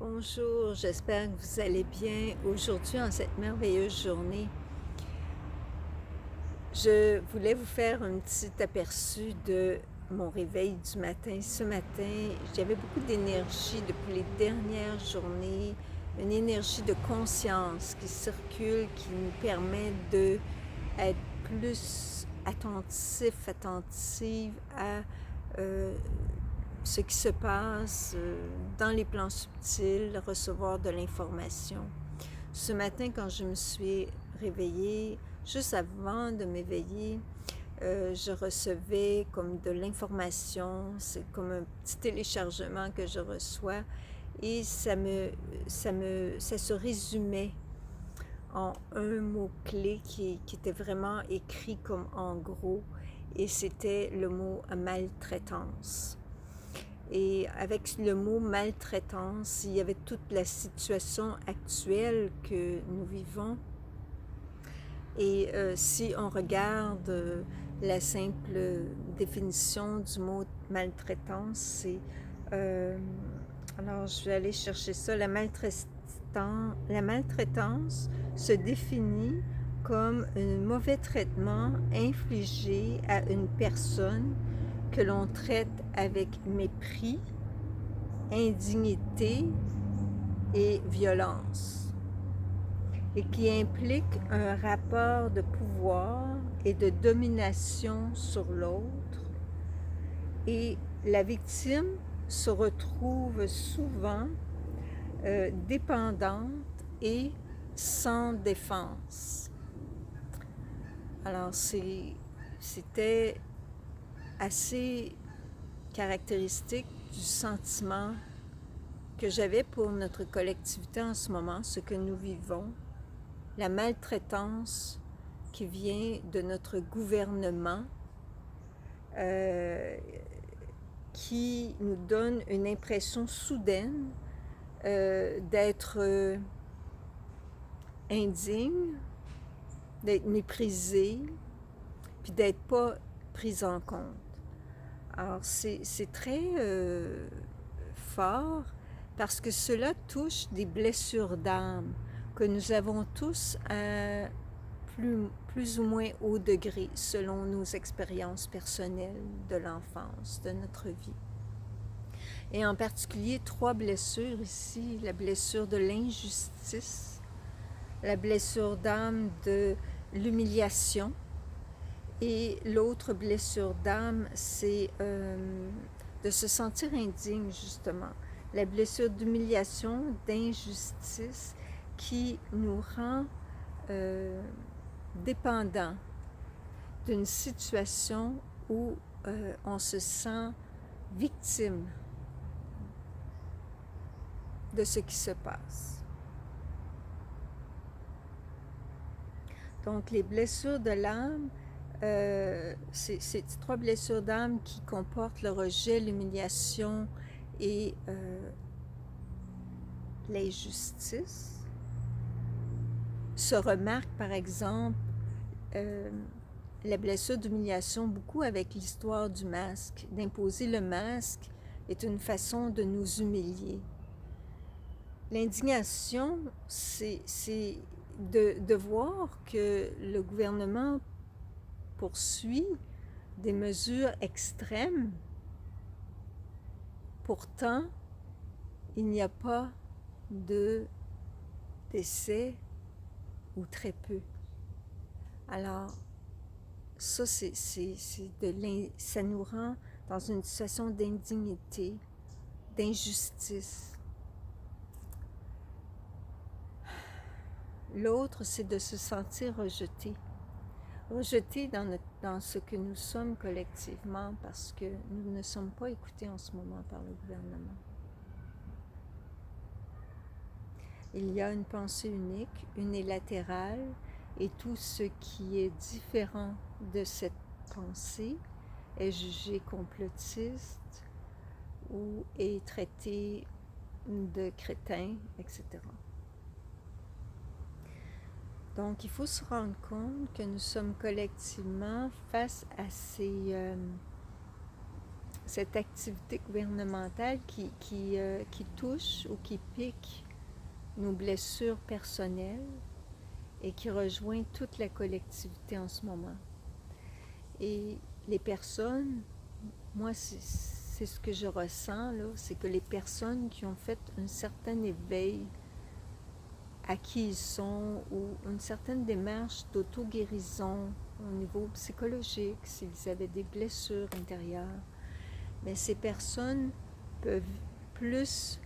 Bonjour, j'espère que vous allez bien aujourd'hui en cette merveilleuse journée. Je voulais vous faire un petit aperçu de mon réveil du matin. Ce matin, j'avais beaucoup d'énergie depuis les dernières journées, une énergie de conscience qui circule, qui nous permet d'être plus attentive à ce qui se passe dans les plans subtils, recevoir de l'information. Ce matin, quand je me suis réveillée, juste avant de m'éveiller, je recevais comme de l'information, c'est comme un petit téléchargement que je reçois et ça se résumait en un mot-clé qui était vraiment écrit comme en gros et c'était le mot maltraitance. Et avec le mot maltraitance, il y avait toute la situation actuelle que nous vivons. Et si on regarde la simple définition du mot maltraitance, c'est... alors, je vais aller chercher ça. La maltraitance se définit comme un mauvais traitement infligé à une personne que l'on traite avec mépris, indignité et violence, et qui implique un rapport de pouvoir et de domination sur l'autre, et la victime se retrouve souvent dépendante et sans défense. Alors c'était assez caractéristique du sentiment que j'avais pour notre collectivité en ce moment, ce que nous vivons, la maltraitance qui vient de notre gouvernement, qui nous donne une impression soudaine d'être indigne, d'être méprisé, puis d'être pas pris en compte. Alors c'est très fort parce que cela touche des blessures d'âme que nous avons tous à plus ou moins haut degré selon nos expériences personnelles de l'enfance, de notre vie. Et en particulier, 3 blessures ici: la blessure de l'injustice, la blessure d'âme de l'humiliation, et l'autre blessure d'âme, c'est de se sentir indigne, justement. La blessure d'humiliation, d'injustice, qui nous rend dépendants d'une situation où on se sent victime de ce qui se passe. Donc, les blessures de l'âme, ces 3 blessures d'âme qui comportent le rejet, l'humiliation et l'injustice, se remarquent par exemple la blessure d'humiliation beaucoup avec l'histoire du masque. D'imposer le masque est une façon de nous humilier. L'indignation, c'est de voir que le gouvernement poursuit des mesures extrêmes. Pourtant, il n'y a pas de décès ou très peu. Alors, ça, ça nous rend dans une situation d'indignité, d'injustice. L'autre, c'est de se sentir rejeté. Rejeté dans ce que nous sommes collectivement parce que nous ne sommes pas écoutés en ce moment par le gouvernement. Il y a une pensée unique, unilatérale, et tout ce qui est différent de cette pensée est jugé complotiste ou est traité de crétin, etc. Donc, il faut se rendre compte que nous sommes collectivement face à cette activité gouvernementale qui touche ou qui pique nos blessures personnelles et qui rejoint toute la collectivité en ce moment. Et les personnes, moi c'est ce que je ressens là, c'est que les personnes qui ont fait un certain éveil à qui ils sont ou une certaine démarche d'auto-guérison au niveau psychologique, s'ils avaient des blessures intérieures, mais ces personnes peuvent plus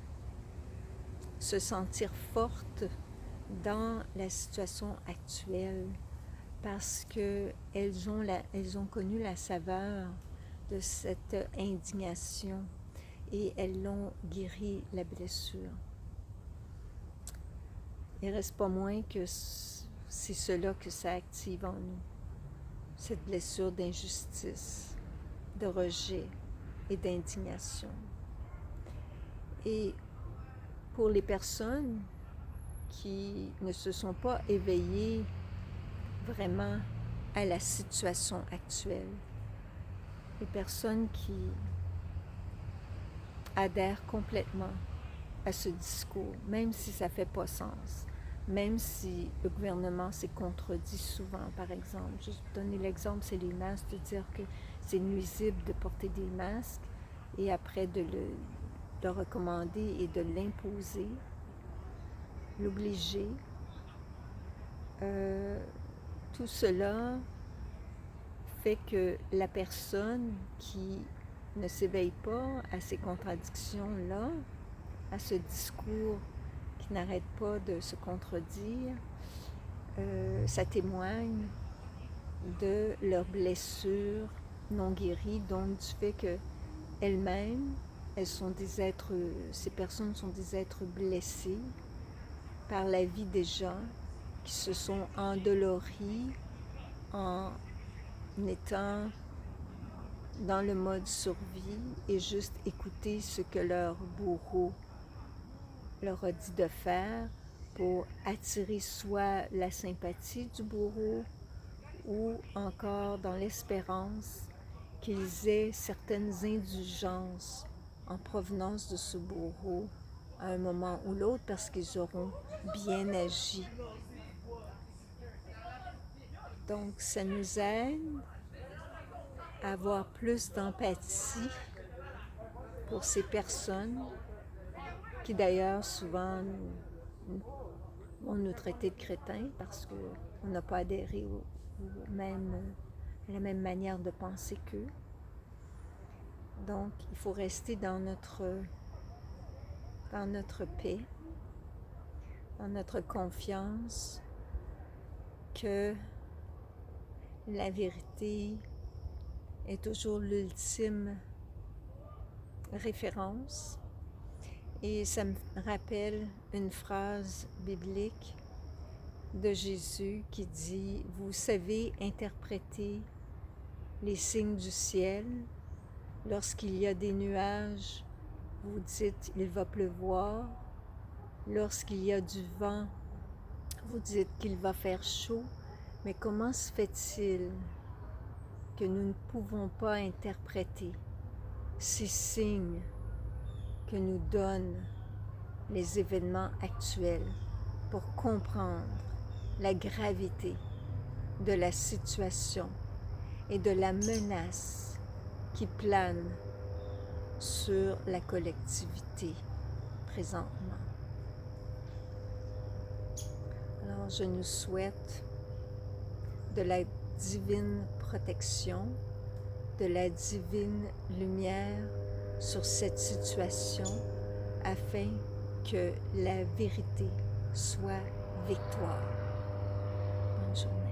se sentir fortes dans la situation actuelle parce qu'elles ont connu la saveur de cette indignation et elles l'ont guéri la blessure. Il ne reste pas moins que c'est cela que ça active en nous, cette blessure d'injustice, de rejet et d'indignation. Et pour les personnes qui ne se sont pas éveillées vraiment à la situation actuelle, les personnes qui adhèrent complètement à ce discours, même si ça ne fait pas sens, même si le gouvernement s'est contredit souvent, par exemple. Juste donner l'exemple, c'est les masques, de dire que c'est nuisible de porter des masques et après de le recommander et de l'imposer, l'obliger. Tout cela fait que la personne qui ne s'éveille pas à ces contradictions-là, à ce discours qui n'arrête pas de se contredire, ça témoigne de leurs blessures non guéries, donc du fait qu'elles-mêmes, ces personnes sont des êtres blessés par la vie des gens qui se sont endoloris en étant dans le mode survie et juste écouter ce que leur bourreau leur a dit de faire pour attirer soit la sympathie du bourreau ou encore dans l'espérance qu'ils aient certaines indulgences en provenance de ce bourreau à un moment ou l'autre parce qu'ils auront bien agi. Donc, ça nous aide à avoir plus d'empathie pour ces personnes qui d'ailleurs souvent vont nous traiter de crétins parce qu'on n'a pas adhéré à la même manière de penser qu'eux. Donc, il faut rester dans notre paix, dans notre confiance que la vérité est toujours l'ultime référence. Et ça me rappelle une phrase biblique de Jésus qui dit « Vous savez interpréter les signes du ciel. Lorsqu'il y a des nuages, vous dites « il va pleuvoir ». Lorsqu'il y a du vent, vous dites qu'il va faire chaud. Mais comment se fait-il que nous ne pouvons pas interpréter ces signes que nous donnent les événements actuels pour comprendre la gravité de la situation et de la menace qui plane sur la collectivité présentement. Alors, je nous souhaite de la divine protection, de la divine lumière sur cette situation afin que la vérité soit victoire. Bonne journée.